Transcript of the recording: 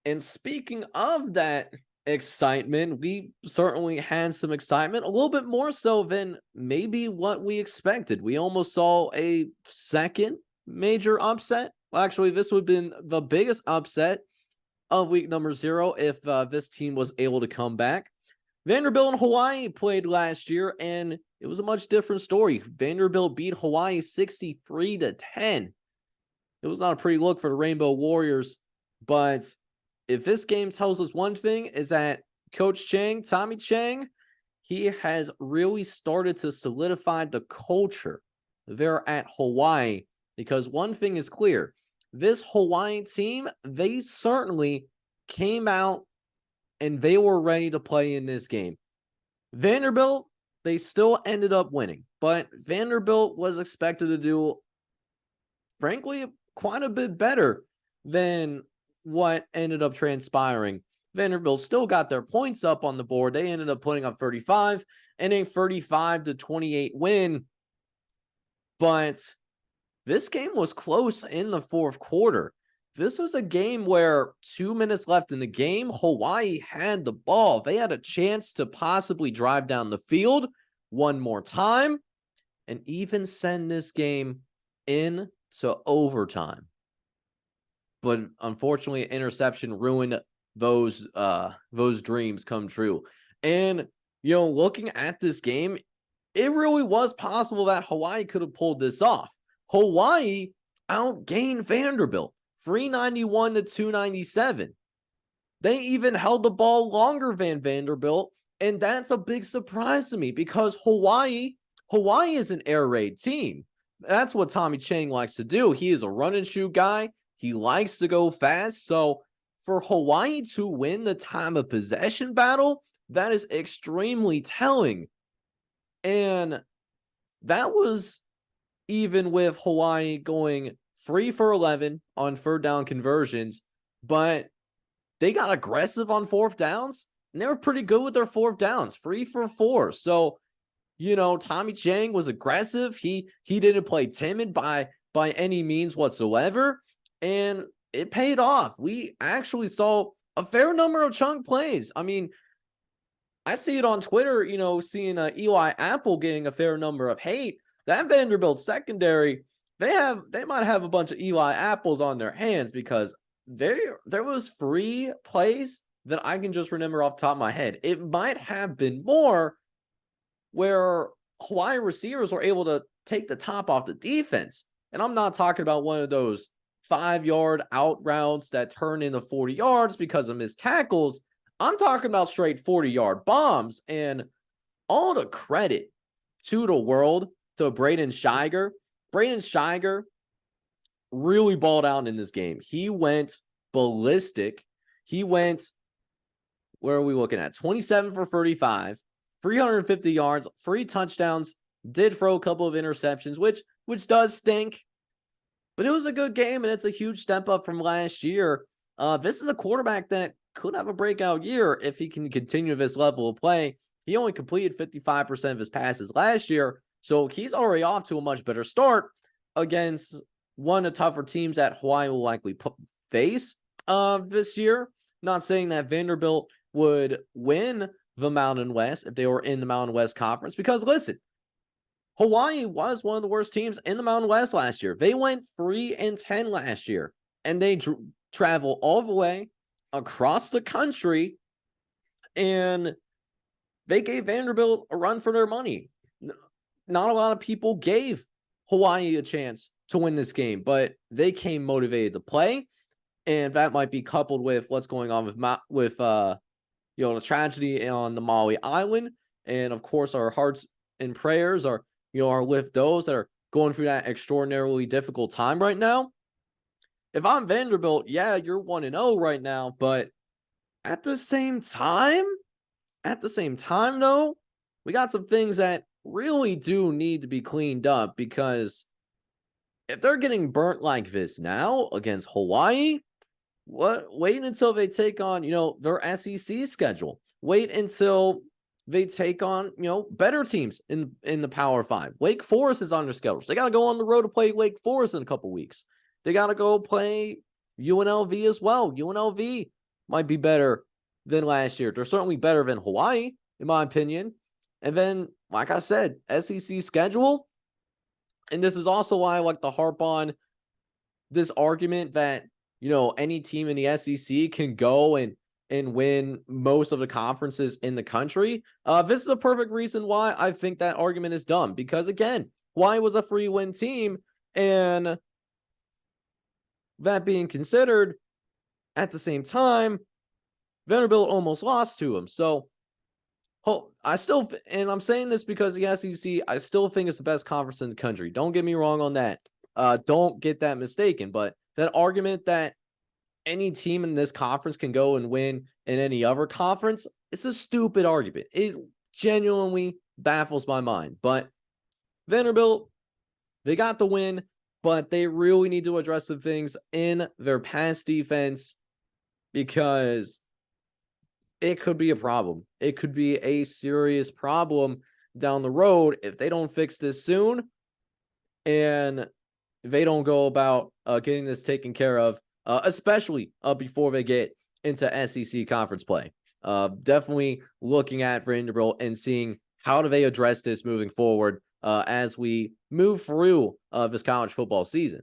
And speaking of that excitement, we certainly had some excitement, a little bit more so than maybe what we expected. We almost saw a second major upset. Well, actually, this would have been the biggest upset of week number 0 if this team was able to come back. Vanderbilt and Hawaii played last year, and it was a much different story. Vanderbilt beat Hawaii 63-10. It was not a pretty look for the Rainbow Warriors, but if this game tells us one thing, is that Coach Chang, Tommy Chang, he has really started to solidify the culture there at Hawaii, because one thing is clear. This Hawaii team, they certainly came out and they were ready to play in this game. Vanderbilt, they still ended up winning, but Vanderbilt was expected to do, frankly, quite a bit better than what ended up transpiring. Vanderbilt still got their points up on the board. They ended up putting up 35 and a 35-28 win. But this game was close in the fourth quarter. This was a game where 2 minutes left in the game, Hawaii had the ball. They had a chance to possibly drive down the field one more time and even send this game into overtime. But unfortunately, an interception ruined those dreams come true. And looking at this game, it really was possible that Hawaii could have pulled this off. Hawaii outgained Vanderbilt 391-297. They even held the ball longer than Vanderbilt, and that's a big surprise to me because Hawaii is an air raid team. That's what Tommy Chang likes to do. He is a run and shoot guy. He likes to go fast. So for Hawaii to win the time of possession battle, that is extremely telling. And that was even with Hawaii going 3 for 11 on third down conversions, but they got aggressive on fourth downs, and they were pretty good with their fourth downs, 3 for 4. So, Tommy Chang was aggressive. He didn't play timid by any means whatsoever, and it paid off. We actually saw a fair number of chunk plays. I mean, I see it on Twitter, seeing Eli Apple getting a fair number of hate. That Vanderbilt secondary, they might have a bunch of Eli Apples on their hands because there was 3 plays that I can just remember off the top of my head. It might have been more where Hawaii receivers were able to take the top off the defense. And I'm not talking about one of those 5-yard out routes that turn into 40 yards because of missed tackles. I'm talking about straight 40-yard bombs, and all the credit to the world to Braden Shiger. Braden Shiger really balled out in this game. He went ballistic. He went, where are we looking at? 27 for 35, 350 yards, 3 touchdowns, did throw a couple of interceptions, which does stink. But it was a good game, and it's a huge step up from last year. This is a quarterback that could have a breakout year if he can continue this level of play. He only completed 55% of his passes last year, so he's already off to a much better start against one of the tougher teams that Hawaii will likely face this year. Not saying that Vanderbilt would win the Mountain West if they were in the Mountain West Conference, because listen, Hawaii was one of the worst teams in the Mountain West last year. They went 3-10 last year, and they travel all the way across the country, and they gave Vanderbilt a run for their money. Not a lot of people gave Hawaii a chance to win this game, but they came motivated to play, and that might be coupled with what's going on with the tragedy on the Maui Island, and of course our hearts and prayers are with those that are going through that extraordinarily difficult time right now. If I'm Vanderbilt, yeah, you're 1-0 right now, but at the same time, though, we got some things that really do need to be cleaned up, because if they're getting burnt like this now against Hawaii, wait until they take on, their SEC schedule. Wait until they take on, better teams in the Power 5. Wake Forest is on their schedule. They got to go on the road to play Wake Forest in a couple weeks. They got to go play UNLV as well. UNLV, might be better than last year. They're certainly better than Hawaii, in my opinion. And then, like I said, SEC schedule. And this is also why I like to harp on this argument that, any team in the SEC can go and win most of the conferences in the country. This is a perfect reason why I think that argument is dumb. Because again, Hawaii was a free win team, and that being considered, at the same time, Vanderbilt almost lost to him. So I still, and I'm saying this because the SEC, I still think it's the best conference in the country. Don't get me wrong on that. Don't get that mistaken. But that argument that any team in this conference can go and win in any other conference, it's a stupid argument. It genuinely baffles my mind. But Vanderbilt, they got the win, but they really need to address some things in their pass defense because it could be a problem. It could be a serious problem down the road if they don't fix this soon and they don't go about getting this taken care of, especially before they get into SEC conference play. Definitely looking at Vanderbilt and seeing how do they address this moving forward as we move through this college football season.